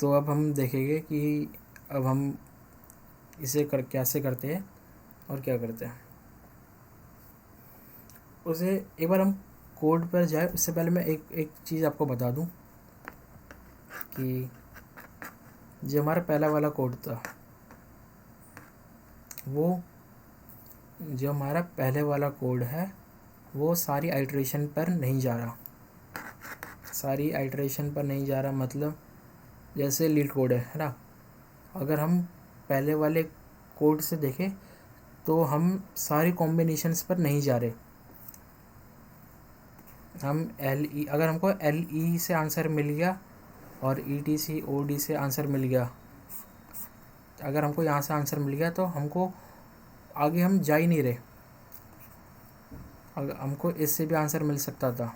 तो अब हम देखेंगे कि अब हम इसे कैसे करते हैं और क्या करते हैं। उसे एक बार हम कोड पर जाए उससे पहले मैं एक चीज़ आपको बता दूं कि जो हमारा पहला वाला कोड था, वो जो हमारा पहले वाला कोड है वो सारी आइटरेशन पर नहीं जा रहा। सारी आइटरेशन पर नहीं जा रहा मतलब जैसे लीड कोड है ना, अगर हम पहले वाले कोड से देखें तो हम सारी कॉम्बिनेशंस पर नहीं जा रहे। हम अगर हमको LE से आंसर मिल गया और ETC OD से आंसर मिल गया, अगर हमको यहाँ से आंसर मिल गया तो हमको आगे हम जा ही नहीं रहे। अगर हमको इससे भी आंसर मिल सकता था,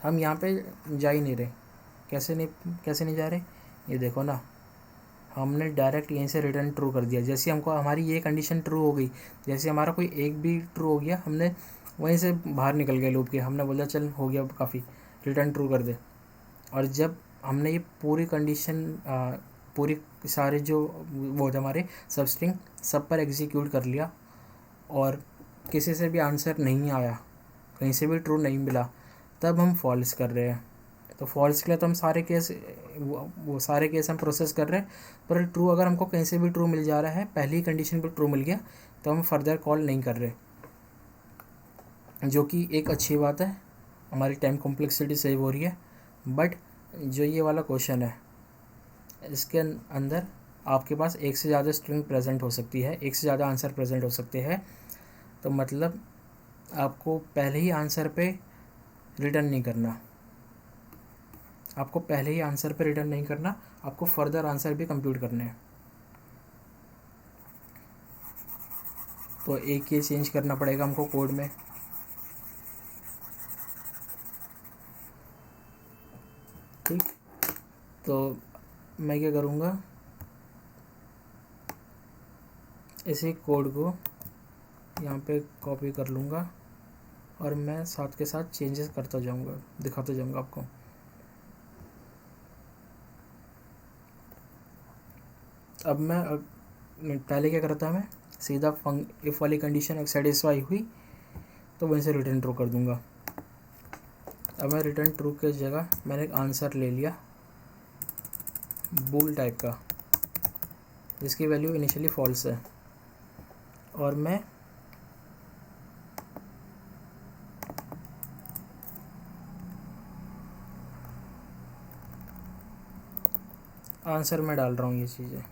हम यहाँ पे जा ही नहीं रहे। कैसे नहीं जा रहे, ये देखो ना, हमने डायरेक्ट यहीं से रिटर्न ट्रू कर दिया। जैसे हमको हमारी ये कंडीशन ट्रू हो गई, जैसे हमारा कोई एक भी ट्रू हो गया, हमने वहीं से बाहर निकल गए लूप के, हमने बोला चल हो गया काफ़ी, रिटर्न ट्रू कर दे। और जब हमने ये पूरी कंडीशन पूरी सारे जो वो थे हमारे सब स्ट्रिंग, सब पर एग्जीक्यूट कर लिया और किसी से भी आंसर नहीं आया, कहीं से भी ट्रू नहीं मिला, तब हम फॉल्स कर रहे हैं। तो फॉल्स के लिए तो हम सारे केस वो सारे केस हम प्रोसेस कर रहे हैं, पर ट्रू अगर हमको कहीं से भी ट्रू मिल जा रहा है, पहली कंडीशन पर ट्रू मिल गया, तो हम फर्दर कॉल नहीं कर रहे, जो कि एक अच्छी बात है, हमारी टाइम कॉम्प्लेक्सिटी सेव हो रही है। बट जो ये वाला क्वेश्चन है, इसके अंदर आपके पास एक से ज़्यादा स्ट्रिंग प्रेजेंट हो सकती है, एक से ज़्यादा आंसर प्रेजेंट हो सकते हैं। तो मतलब आपको पहले ही आंसर पे रिटर्न नहीं करना, आपको पहले ही आंसर पे रिटर्न नहीं करना, आपको फर्दर आंसर भी कंप्यूट करने हैं। तो एक ये चेंज करना पड़ेगा हमको कोड में। ठीक, तो मैं क्या करूँगा, इसी कोड को यहाँ पे कॉपी कर लूँगा और मैं साथ के साथ चेंजेस करता जाऊँगा, दिखाता जाऊँगा आपको। अब मैं पहले क्या करता, मैं सीधा इफ़ वाली कंडीशन सेटिस्फाई हुई तो वहीं से रिटर्न ट्रू कर दूँगा। अब मैं रिटर्न ट्रू के जगह मैंने एक आंसर ले लिया बूल टाइप का, जिसकी वैल्यू इनिशियली फॉल्स है, और मैं आंसर में डाल रहा हूँ ये चीज़ें।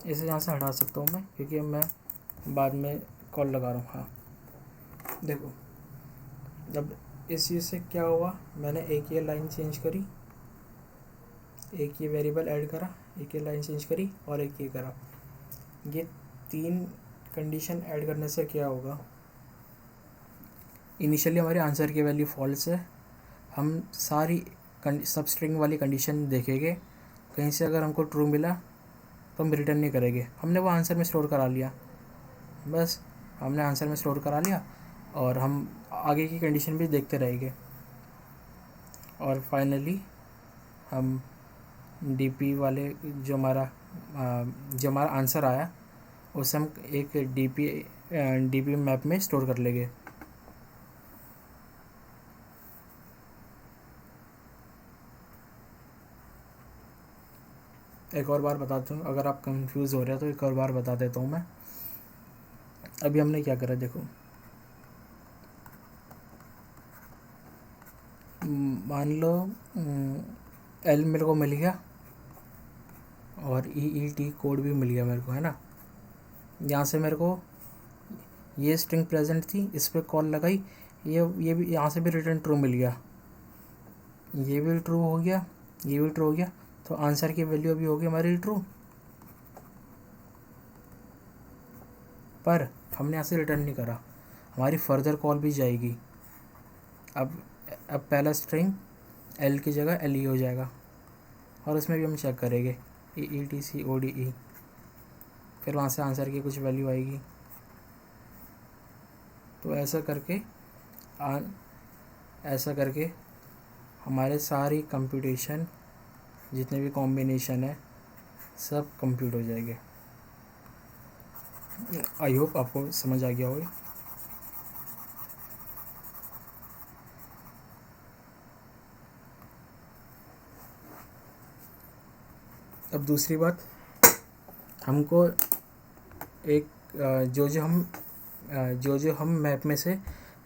इसे यहाँ से हटा सकता हूँ मैं, क्योंकि मैं बाद में कॉल लगा रहा हूँ। हाँ देखो, जब इस चीज़ से क्या हुआ, मैंने एक ये लाइन चेंज करी, एक ये वेरिएबल ऐड करा, एक ये लाइन चेंज करी और एक ये करा। ये 3 कंडीशन ऐड करने से क्या होगा, इनिशियली हमारे आंसर की वैल्यू फॉल्स है, हम सारी सब स्ट्रिंग वाली कंडीशन देखेंगे, कहीं से अगर हमको ट्रू मिला तो हम रिटर्न नहीं करेंगे, हमने वो आंसर में स्टोर करा लिया, बस हमने आंसर में स्टोर करा लिया और हम आगे की कंडीशन भी देखते रहेंगे। और फाइनली हम डीपी वाले जो हमारा आंसर आया, उसे हम एक डीपी मैप में स्टोर कर लेंगे। एक और बार बताता हूँ, अगर आप कंफ्यूज हो रहे हो तो एक और बार बता देता हूँ मैं। अभी हमने क्या करा, देखो मान लो एल मेरे को मिल गया और EET कोड भी मिल गया मेरे को, है ना। यहाँ से मेरे को ये स्ट्रिंग प्रेजेंट थी, इस पर कॉल लगाई, ये भी यहाँ से भी रिटर्न ट्रू मिल गया, ये भी ट्रू हो गया, ये भी ट्रू हो गया, तो आंसर की वैल्यू अभी होगी हमारी ट्रू, पर हमने यहाँ से रिटर्न नहीं करा, हमारी फर्दर कॉल भी जाएगी। अब पहला स्ट्रिंग एल की जगह LE हो जाएगा, और उसमें भी हम चेक करेंगे EETCODE, फिर वहाँ से आंसर की कुछ वैल्यू आएगी। तो ऐसा करके हमारे सारी कंप्यूटेशन, जितने भी कॉम्बिनेशन है, सब कंप्यूट हो जाएंगे। आई होप आपको समझ आ गया होगा। अब दूसरी बात, हमको एक जो हम मैप में से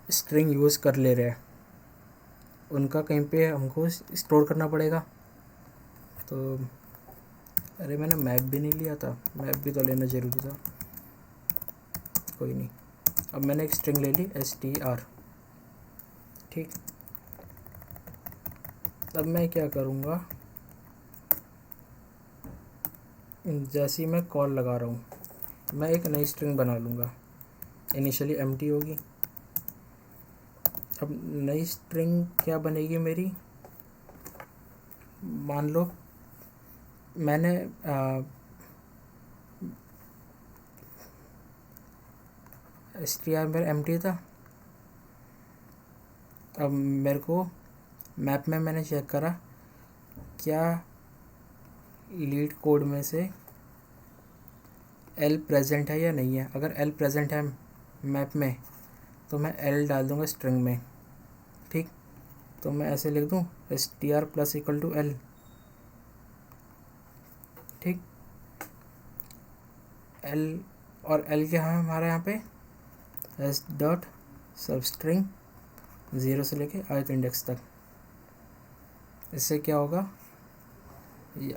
स्ट्रिंग यूज़ कर ले रहे हैं, उनका कहीं पे हमको स्टोर करना पड़ेगा। तो अरे मैंने मैप भी नहीं लिया था, मैप भी तो लेना ज़रूरी था, कोई नहीं। अब मैंने एक स्ट्रिंग ले ली STR, ठीक। अब मैं क्या करूँगा, जैसे ही मैं कॉल लगा रहा हूँ, मैं एक नई स्ट्रिंग बना लूँगा, इनिशियली एम्प्टी होगी। अब नई स्ट्रिंग क्या बनेगी मेरी, मान लो मैंने str मेरा एम्प्टी था। अब मेरे को मैप में मैंने चेक करा क्या लीड कोड में से एल प्रेजेंट है या नहीं है। अगर एल प्रेजेंट है मैप में तो मैं एल डाल दूँगा स्ट्रिंग में। ठीक, तो मैं ऐसे लिख दूँ str plus equal to L. ठीक, एल और एल क्या है हमारा यहाँ पे एस डॉट सब स्ट्रिंग 0 से लेके ith इंडेक्स तक। इससे क्या होगा,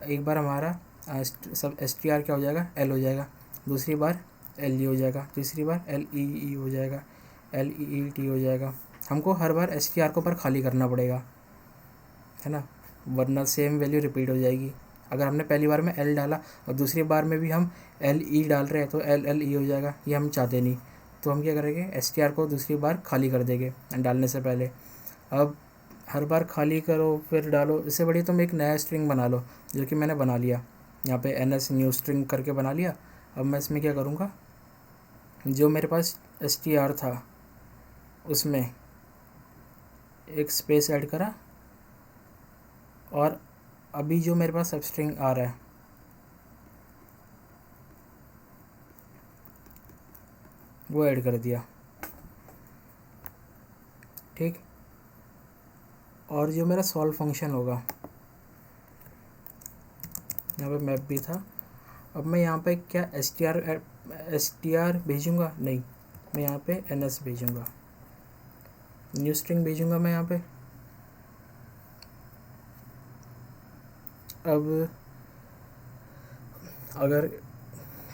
एक बार हमारा सब str क्या हो जाएगा, एल हो जाएगा, दूसरी बार एल हो जाएगा, तीसरी बार एल ई हो जाएगा, एल ई टी हो जाएगा। हमको हर बार str को पर खाली करना पड़ेगा, है ना, वरना सेम वैल्यू रिपीट हो जाएगी। अगर हमने पहली बार में एल डाला और दूसरी बार में भी हम एल ई डाल रहे हैं तो एल एल ई हो जाएगा, ये हम चाहते नहीं। तो हम क्या करेंगे, str को दूसरी बार खाली कर देंगे डालने से पहले। अब हर बार खाली करो फिर डालो, इससे बढ़िया तुम एक नया स्ट्रिंग बना लो, जो कि मैंने बना लिया यहाँ पे ns न्यू स्ट्रिंग करके बना लिया। अब मैं इसमें क्या करूँगा, जो मेरे पास str था उसमें एक स्पेस ऐड करा और अभी जो मेरे पास सब स्ट्रिंग आ रहा है वो ऐड कर दिया। ठीक, और जो मेरा सॉल्व फंक्शन होगा, यहाँ पे मैप भी था। अब मैं यहाँ पे क्या str भेजूँगा, नहीं, मैं यहाँ पे ns भेजूँगा, न्यू स्ट्रिंग भेजूँगा मैं यहाँ पे। अब अगर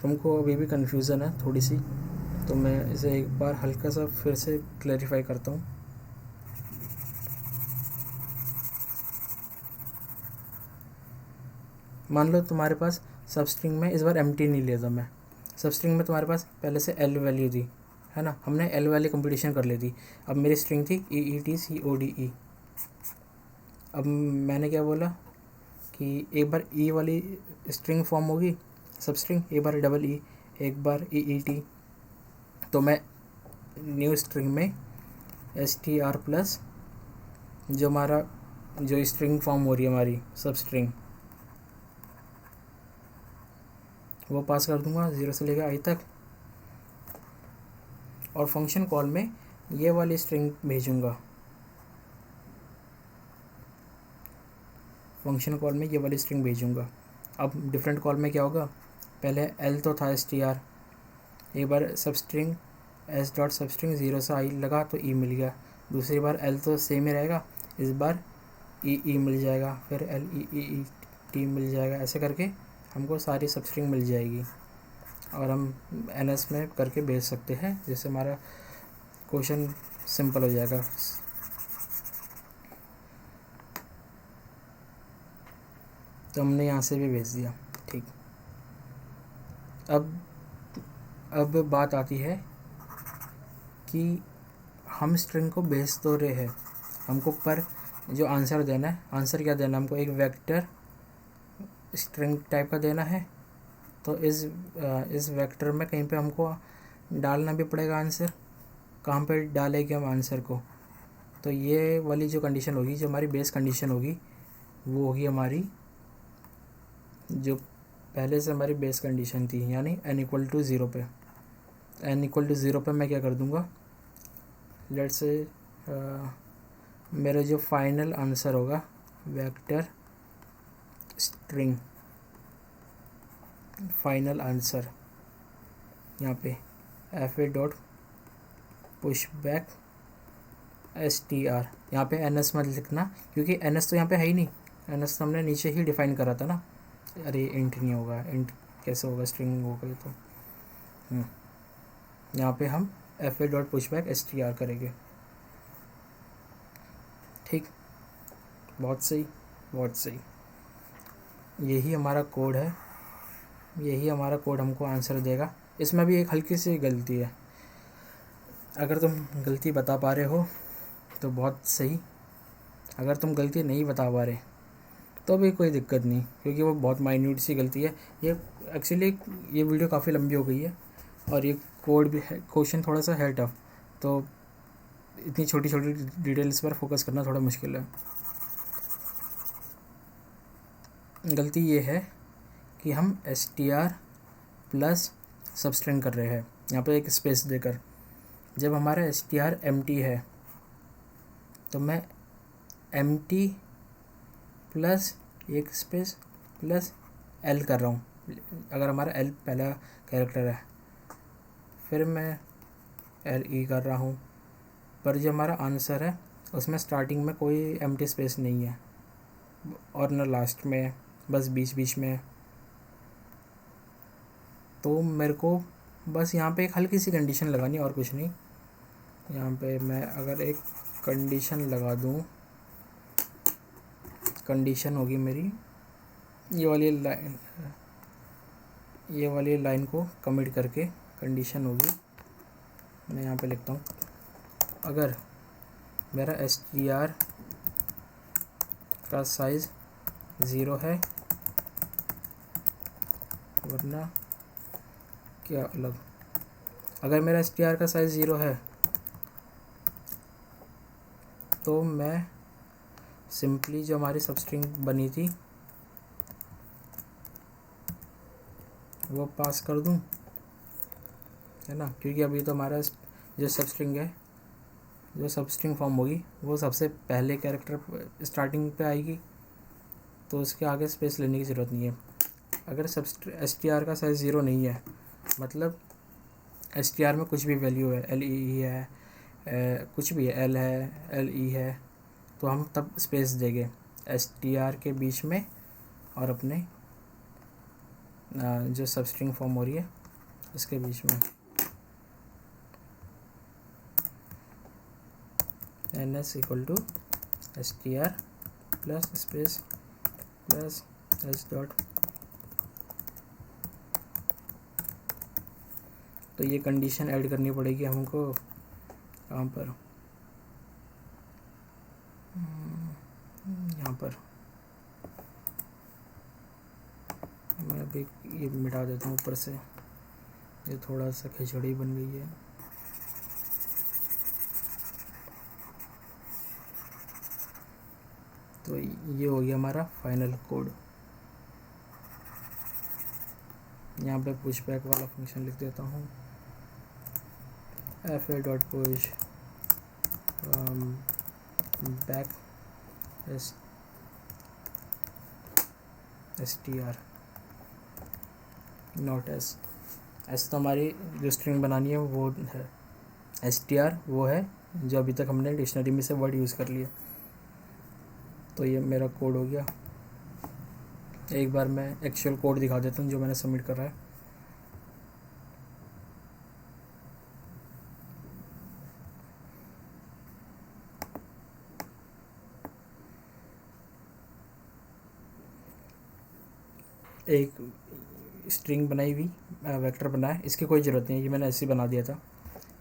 तुमको अभी भी कन्फ्यूज़न है थोड़ी सी, तो मैं इसे एक बार हल्का सा फिर से क्लैरिफाई करता हूँ। मान लो तुम्हारे पास सब स्ट्रिंग में इस बार एम्प्टी नहीं लिया था मैं, सब स्ट्रिंग में तुम्हारे पास पहले से एल वैल्यू थी, है ना, हमने एल वाली कंपटीशन कर ली थी। अब मेरी स्ट्रिंग थी EETCODE। अब मैंने क्या बोला कि एक बार ई वाली स्ट्रिंग फॉर्म होगी सब स्ट्रिंग, एक बार डबल ई, एक बार EET। तो मैं न्यू स्ट्रिंग में str प्लस जो हमारा जो स्ट्रिंग फॉर्म हो रही है हमारी सब स्ट्रिंग, वो पास कर दूंगा 0 से लेकर i तक। और फंक्शन कॉल में ये वाली स्ट्रिंग भेजूंगा, फंक्शन कॉल में ये वाली स्ट्रिंग भेजूंगा। अब डिफरेंट कॉल में क्या होगा, पहले एल तो था str, एक बार substring s dot substring 0 से i लगा तो ई मिल गया, दूसरी बार एल तो सेम ही रहेगा, इस बार ई मिल जाएगा, फिर एल ई टी मिल जाएगा। ऐसे करके हमको सारी सब स्ट्रिंग मिल जाएगी और हम ns में करके भेज सकते हैं, जिससे हमारा क्वेश्चन सिंपल हो जाएगा। तो हमने यहाँ से भी भेज दिया। ठीक, अब बात आती है कि हम स्ट्रिंग को भेज तो रहे हैं, हमको पर जो आंसर देना है, आंसर क्या देना है हमको, एक वेक्टर स्ट्रिंग टाइप का देना है। तो इस वेक्टर में कहीं पे हमको डालना भी पड़ेगा आंसर। कहाँ पे डालेंगे हम आंसर को, तो ये वाली जो कंडीशन होगी, जो हमारी बेस कंडीशन होगी, वो होगी हमारी जो पहले से हमारी बेस कंडीशन थी, यानी n = 0 पे। n = 0 पे मैं क्या कर दूँगा, लेट्स से मेरा जो फाइनल आंसर होगा वेक्टर स्ट्रिंग फाइनल आंसर, यहाँ पे fa dot push back str, यहाँ पे ns मत लिखना क्योंकि ns तो यहाँ पे है ही नहीं, ns तो हमने नीचे ही डिफाइन करा था ना। अरे इंट नहीं होगा, इंट कैसे होगा, स्ट्रिंग होगा ये तो। यहाँ पे हम fa dot push back str करेंगे। ठीक, बहुत सही, बहुत सही। यही हमारा कोड है, यही हमारा कोड हमको आंसर देगा। इसमें भी एक हल्की सी गलती है, अगर तुम गलती बता पा रहे हो तो बहुत सही, अगर तुम गलती नहीं बता पा रहे तो भी कोई दिक्कत नहीं, क्योंकि वो बहुत माइन्यूट सी गलती है। ये एक्चुअली ये वीडियो काफ़ी लंबी हो गई है और ये कोड भी है, क्वेश्चन थोड़ा सा है टफ, तो इतनी छोटी छोटी डिटेल्स पर फोकस करना थोड़ा मुश्किल है। गलती ये है कि हम str प्लस सबस्ट्रिंग कर रहे हैं यहाँ पे एक स्पेस देकर। जब हमारा str एम्प्टी है तो मैं एम्प्टी प्लस एक स्पेस प्लस l कर रहा हूँ, अगर हमारा l पहला कैरेक्टर है, फिर मैं le कर रहा हूँ। पर जो हमारा आंसर है उसमें स्टार्टिंग में कोई एम्प्टी स्पेस नहीं है और न लास्ट में, बस बीच बीच में। तो मेरे को बस यहाँ पे एक हल्की सी कंडीशन लगानी है और कुछ नहीं। यहाँ पे मैं अगर एक कंडीशन लगा दूँ, कंडीशन होगी मेरी ये वाली लाइन को कमिट करके कंडीशन होगी, मैं यहाँ पे लिखता हूँ, अगर मेरा str का साइज़ 0 है, वरना क्या अलग, अगर मेरा str का साइज़ 0 है तो मैं सिंपली जो हमारी सबस्ट्रिंग बनी थी वो पास कर दूं, है ना, क्योंकि अभी तो हमारा जो सबस्ट्रिंग है, जो सबस्ट्रिंग फॉर्म होगी वो सबसे पहले कैरेक्टर स्टार्टिंग पे आएगी, तो उसके आगे स्पेस लेने की ज़रूरत नहीं है। अगर str का साइज़ 0 नहीं है, मतलब str में कुछ भी वैल्यू है, le है, कुछ भी है, l है, le है, तो हम तब स्पेस देंगे str के बीच में और अपने जो सबस्ट्रिंग फॉर्म हो रही है उसके बीच में। ns equal to str plus space plus s dot. तो ये कंडीशन ऐड करनी पड़ेगी हमको कहाँ पर, यहाँ पर। मैं अभी ये मिटा देता हूँ ऊपर से, ये थोड़ा सा खिचड़ी बन गई है। तो ये हो गया हमारा फाइनल कोड। यहाँ पे पुश बैक वाला फंक्शन लिख देता हूँ, fa dot push back str not s तो हमारी जो स्ट्रिंग बनानी है वो है, str वो है जो अभी तक हमने डिक्शनरी में से वर्ड यूज़ कर लिए। तो ये मेरा कोड हो गया। एक बार मैं एक्चुअल कोड दिखा देता हूँ जो मैंने सबमिट करा है। एक स्ट्रिंग बनाई हुई, वेक्टर बनाया, इसकी कोई ज़रूरत नहीं है, ये मैंने ऐसे ही बना दिया था।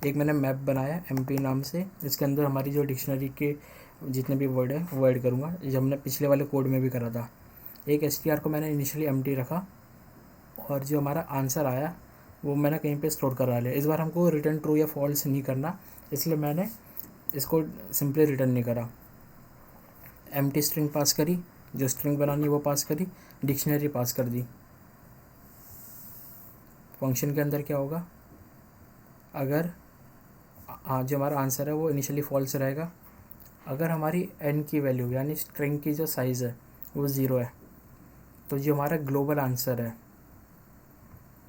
एक मैंने मैप बनाया MP नाम से, इसके अंदर हमारी जो डिक्शनरी के जितने भी वर्ड है वो ऐड करूँगा, जो हमने पिछले वाले कोड में भी करा था। एक str को मैंने इनिशियली एम्प्टी रखा और जो हमारा आंसर आया वो मैंने कहीं पे स्टोर करा लिया। इस बार हमको रिटर्न ट्रू या फॉल्स नहीं करना, इसलिए मैंने इसको सिंपली रिटर्न नहीं करा। एम्प्टी स्ट्रिंग पास करी, जो स्ट्रिंग बनानी है वो पास करी, डिक्शनरी पास कर दी। फंक्शन के अंदर क्या होगा, अगर जो हमारा आंसर है वो इनिशियली फॉल्स रहेगा, अगर हमारी n की वैल्यू यानी स्ट्रिंग की जो साइज़ है वो 0 है, तो जो हमारा ग्लोबल आंसर है,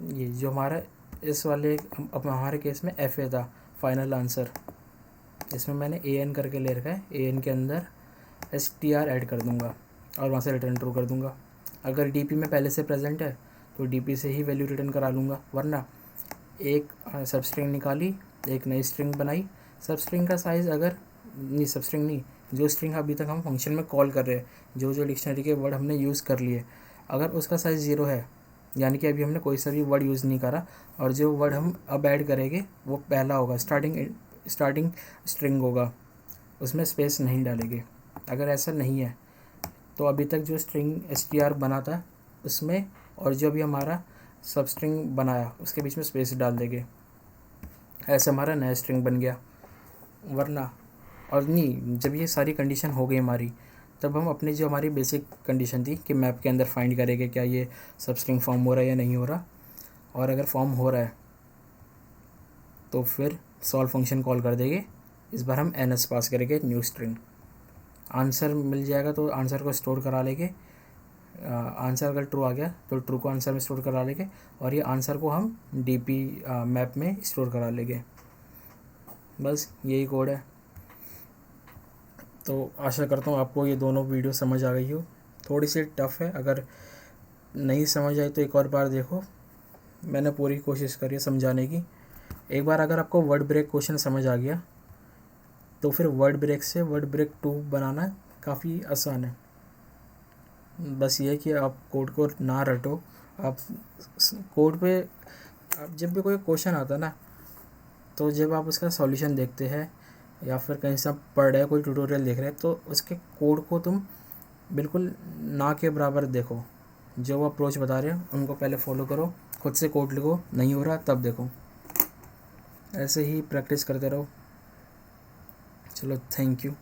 ये जो हमारा इस वाले अब हमारे केस में fa था फाइनल आंसर, इसमें मैंने an करके ले रखा है, an के अंदर str ऐड कर दूंगा और वहाँ से रिटर्न ट्रू कर दूंगा। अगर dp में पहले से प्रेजेंट है तो dp से ही वैल्यू रिटर्न करा लूँगा, वरना एक सब स्ट्रिंग निकाली, एक नई स्ट्रिंग बनाई, सब स्ट्रिंग का साइज़ अगर नहीं, सब स्ट्रिंग नहीं, जो स्ट्रिंग अभी तक हम फंक्शन में कॉल कर रहे हैं, जो जो डिक्शनरी के वर्ड हमने यूज़ कर लिए, अगर उसका साइज़ 0 है, यानी कि अभी हमने कोई सा भी वर्ड यूज़ नहीं करा, और जो वर्ड हम अब ऐड करेंगे वो पहला होगा, स्टार्टिंग स्ट्रिंग होगा, उसमें स्पेस नहीं डालेंगे। अगर ऐसा नहीं है तो अभी तक जो स्ट्रिंग str बना था उसमें, और जो अभी हमारा सब स्ट्रिंग बनाया उसके बीच में स्पेस डाल देंगे, ऐसे हमारा नया स्ट्रिंग बन गया। वरना और नहीं, जब ये सारी कंडीशन हो गई हमारी, तब हम अपनी जो हमारी बेसिक कंडीशन थी कि मैप के अंदर फाइंड करेंगे क्या ये सब स्ट्रिंग फॉर्म हो रहा है या नहीं हो रहा, और अगर फॉर्म हो रहा है तो फिर सॉल्व फंक्शन कॉल कर देंगे। इस बार हम ns पास करेंगे न्यू स्ट्रिंग, आंसर मिल जाएगा तो आंसर को स्टोर करा लेंगे। आंसर अगर ट्रू आ गया तो ट्रू को आंसर में स्टोर करा लेंगे, और ये आंसर को हम dp मैप में स्टोर करा लेंगे। बस यही कोड है। तो आशा करता हूँ आपको ये दोनों वीडियो समझ आ गई हो। थोड़ी सी टफ है, अगर नहीं समझ आई तो एक और बार देखो, मैंने पूरी कोशिश करी है समझाने की। एक बार अगर आपको वर्ड ब्रेक क्वेश्चन समझ आ गया तो फिर वर्ड ब्रेक से वर्ड ब्रेक 2 बनाना काफ़ी आसान है। बस ये है कि आप कोड को ना रटो, आप कोड पे आप जब भी कोई क्वेश्चन आता है ना, तो जब आप उसका सॉल्यूशन देखते हैं या फिर कहीं से आप पढ़ रहे हैं, कोई ट्यूटोरियल देख रहे हैं, तो उसके कोड को तुम बिल्कुल ना के बराबर देखो। जो वो अप्रोच बता रहे हो उनको पहले फॉलो करो, खुद से कोड लिखो, नहीं हो रहा तब देखो। ऐसे ही प्रैक्टिस करते रहो। चलो, थैंक यू।